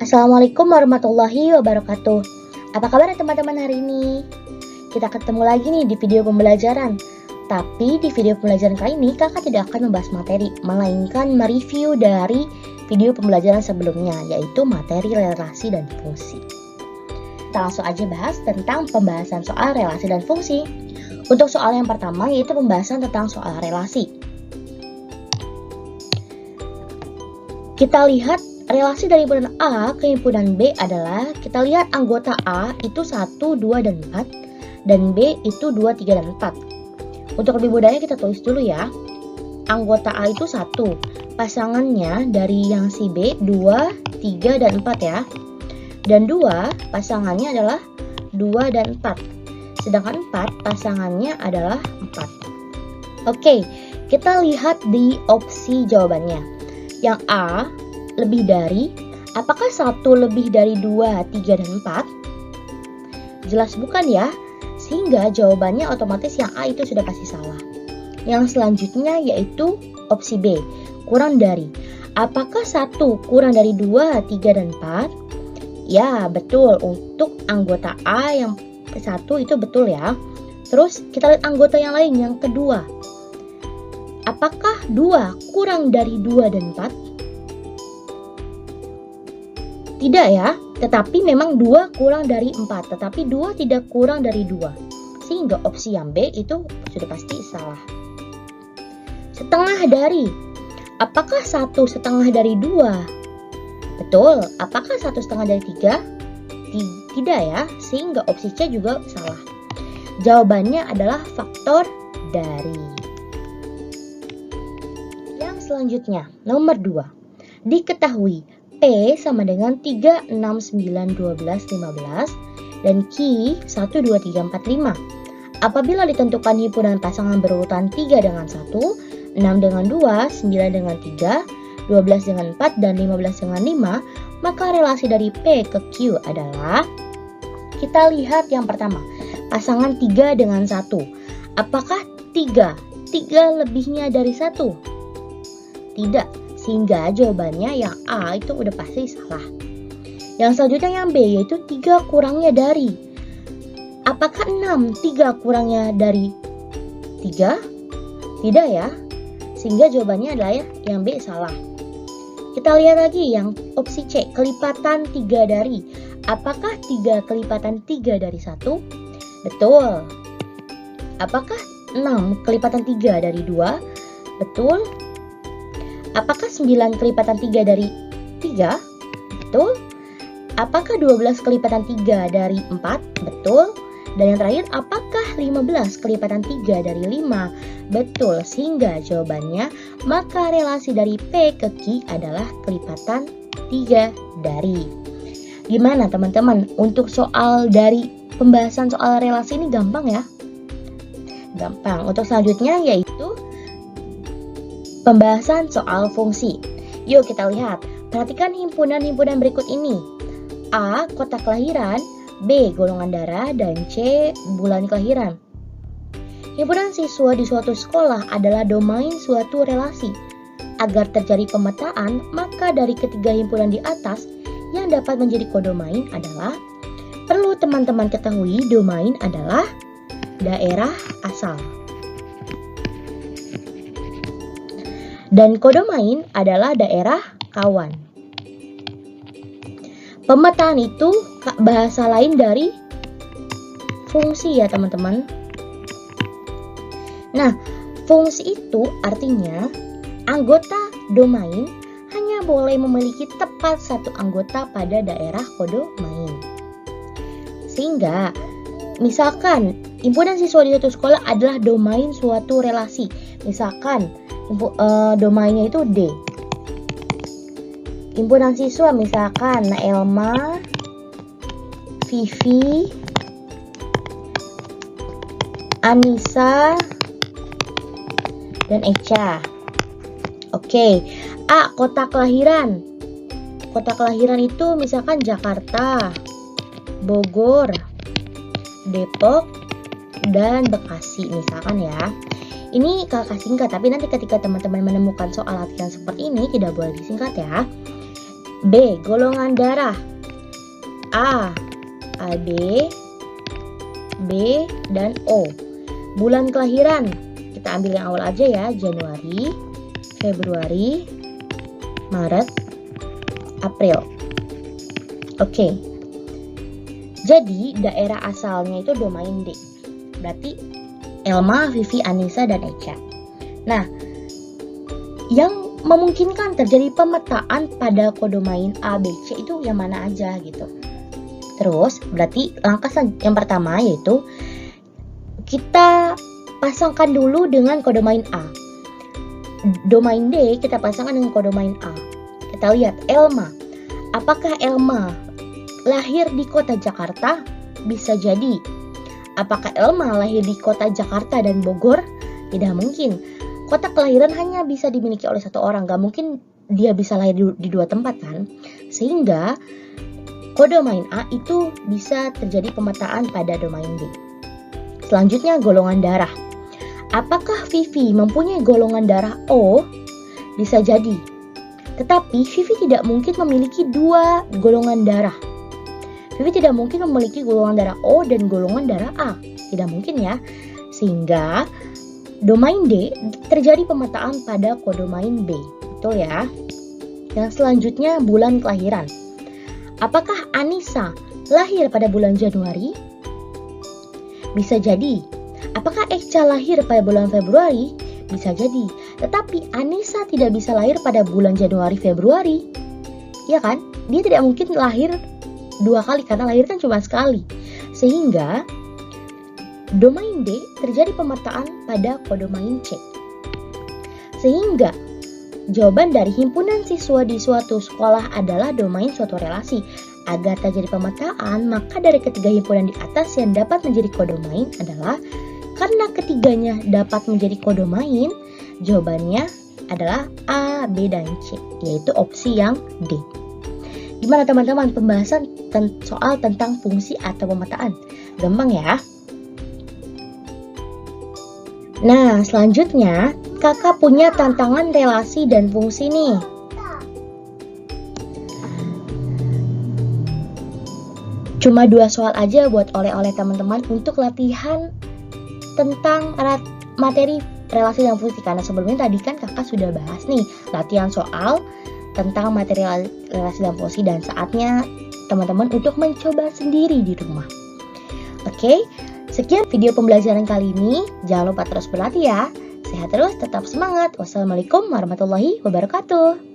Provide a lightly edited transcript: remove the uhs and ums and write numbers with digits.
Assalamualaikum warahmatullahi wabarakatuh. Apa kabar teman-teman hari ini? Kita ketemu lagi nih di video pembelajaran. Tapi di video pembelajaran kali ini kakak tidak akan membahas materi, melainkan mereview dari video pembelajaran sebelumnya, yaitu materi relasi dan fungsi. Kita langsung aja bahas tentang pembahasan soal relasi dan fungsi. Untuk soal yang pertama yaitu pembahasan tentang soal relasi. Kita lihat relasi dari himpunan A ke himpunan B adalah, kita lihat anggota A itu 1, 2, dan 4, dan B itu 2, 3, dan 4. Untuk lebih mudahnya kita tulis dulu ya. Anggota A itu 1, pasangannya dari yang si B 2, 3, dan 4 ya. Dan 2 pasangannya adalah 2 dan 4. Sedangkan 4 pasangannya adalah 4. Oke, kita lihat di opsi jawabannya. Yang A lebih dari, apakah 1 lebih dari 2, 3, dan 4? Jelas bukan ya? Sehingga jawabannya otomatis yang A itu sudah pasti salah. Yang selanjutnya yaitu opsi B, kurang dari. Apakah 1 kurang dari 2, 3, dan 4? Ya, betul. Untuk anggota A yang 1 itu betul ya. Terus kita lihat anggota yang lain, yang kedua. Apakah 2 kurang dari 2 dan 4? Tidak ya, tetapi memang 2 kurang dari 4, tetapi 2 tidak kurang dari 2. Sehingga opsi yang B itu sudah pasti salah. Setengah dari. Apakah 1 setengah dari 2? Betul. Apakah 1 setengah dari 3? Tidak ya, sehingga opsi C juga salah. Jawabannya adalah faktor dari. Yang selanjutnya, nomor 2. Diketahui P sama dengan 3, 6, 9, 12, 15 dan Q 1, 2, 3, 4, 5. Apabila ditentukan himpunan pasangan berurutan 3 dengan 1, 6 dengan 2, 9 dengan 3, 12 dengan 4, dan 15 dengan 5, maka relasi dari P ke Q adalah, kita lihat yang pertama, pasangan 3 dengan 1. Apakah 3 lebihnya dari 1? Tidak. Sehingga jawabannya yang A itu udah pasti salah. Yang selanjutnya yang B yaitu 3 kurangnya dari. Apakah 6 3 kurangnya dari 3? Tidak ya. Sehingga jawabannya adalah yang B salah. Kita lihat lagi yang opsi C, kelipatan 3 dari. Apakah 3 kelipatan 3 dari 1? Betul. Apakah 6 kelipatan 3 dari 2? Betul. Apakah 9 kelipatan 3 dari 3? Betul. Apakah 12 kelipatan 3 dari 4? Betul. Dan yang terakhir, apakah 15 kelipatan 3 dari 5? Betul. Sehingga jawabannya, maka relasi dari P ke Q adalah kelipatan 3 dari. Gimana teman-teman? Untuk soal dari pembahasan soal relasi ini gampang ya? Gampang. Untuk selanjutnya yaitu pembahasan soal fungsi. Yuk kita lihat. Perhatikan himpunan-himpunan berikut ini. A. Kota kelahiran, B. Golongan darah, dan C. Bulan kelahiran. Himpunan siswa di suatu sekolah adalah domain suatu relasi. Agar terjadi pemetaan, maka dari ketiga himpunan di atas yang dapat menjadi kodomain adalah, perlu teman-teman ketahui domain adalah daerah asal. Dan kodomain adalah daerah kawan. Pemetaan itu bahasa lain dari fungsi ya teman-teman. Nah, fungsi itu artinya anggota domain hanya boleh memiliki tepat satu anggota pada daerah kodomain. Sehingga, misalkan himpunan siswa di suatu sekolah adalah domain suatu relasi. Misalkan domainnya itu D. Himpunan siswa misalkan Elma, Vivi, Anissa, dan Echa. Oke. A. Kota kelahiran. Kota kelahiran itu misalkan Jakarta, Bogor, Depok, dan Bekasi misalkan ya. Ini kakak singkat, tapi nanti ketika teman-teman menemukan soal latihan seperti ini tidak boleh disingkat ya. B. Golongan darah A, AB, B, dan O. Bulan kelahiran, kita ambil yang awal aja ya, Januari, Februari, Maret, April. Oke. Jadi daerah asalnya itu domain D. Berarti Elma, Vivi, Anissa, dan Echa. Nah, yang memungkinkan terjadi pemetaan pada kodomain A, B, C itu yang mana aja gitu. Terus berarti langkah yang pertama yaitu kita pasangkan dulu dengan kodomain A. Domain D kita pasangkan dengan kodomain A. Kita lihat Elma. Apakah Elma lahir di kota Jakarta? Bisa jadi. Apakah Elma lahir di kota Jakarta dan Bogor? Tidak mungkin. Kota kelahiran hanya bisa dimiliki oleh satu orang. Gak mungkin dia bisa lahir di dua tempat kan? Sehingga kodomain A itu bisa terjadi pemetaan pada domain D. Selanjutnya golongan darah. Apakah Vivi mempunyai golongan darah O? Bisa jadi. Tetapi Vivi tidak mungkin memiliki dua golongan darah. Vivi tidak mungkin memiliki golongan darah O dan golongan darah A. Tidak mungkin ya. Sehingga domain D terjadi pemetaan pada kodomain B. Betul ya? Yang selanjutnya bulan kelahiran. Apakah Anissa lahir pada bulan Januari? Bisa jadi. Apakah Echa lahir pada bulan Februari? Bisa jadi. Tetapi Anissa tidak bisa lahir pada bulan Januari-Februari. Ya kan? Dia tidak mungkin lahir dua kali karena lahir kan cuma sekali. Sehingga domain D terjadi pemetaan pada kodomain C. Sehingga jawaban dari himpunan siswa di suatu sekolah adalah domain suatu relasi. Agar terjadi pemetaan, maka dari ketiga himpunan di atas yang dapat menjadi kodomain adalah karena ketiganya dapat menjadi kodomain, jawabannya adalah A, B, dan C, yaitu opsi yang D. Gimana teman-teman pembahasan soal tentang fungsi atau pemetaan? Gampang ya? Nah, selanjutnya kakak punya tantangan relasi dan fungsi nih. Cuma 2 soal aja buat oleh-oleh teman-teman untuk latihan tentang materi relasi dan fungsi. Karena sebelumnya tadi kan kakak sudah bahas nih latihan soal tentang materi relasi dan fungsi. Dan saatnya teman-teman untuk mencoba sendiri di rumah. Oke, sekian video pembelajaran kali ini. Jangan lupa terus berlatih ya. Sehat terus, tetap semangat. Wassalamualaikum warahmatullahi wabarakatuh.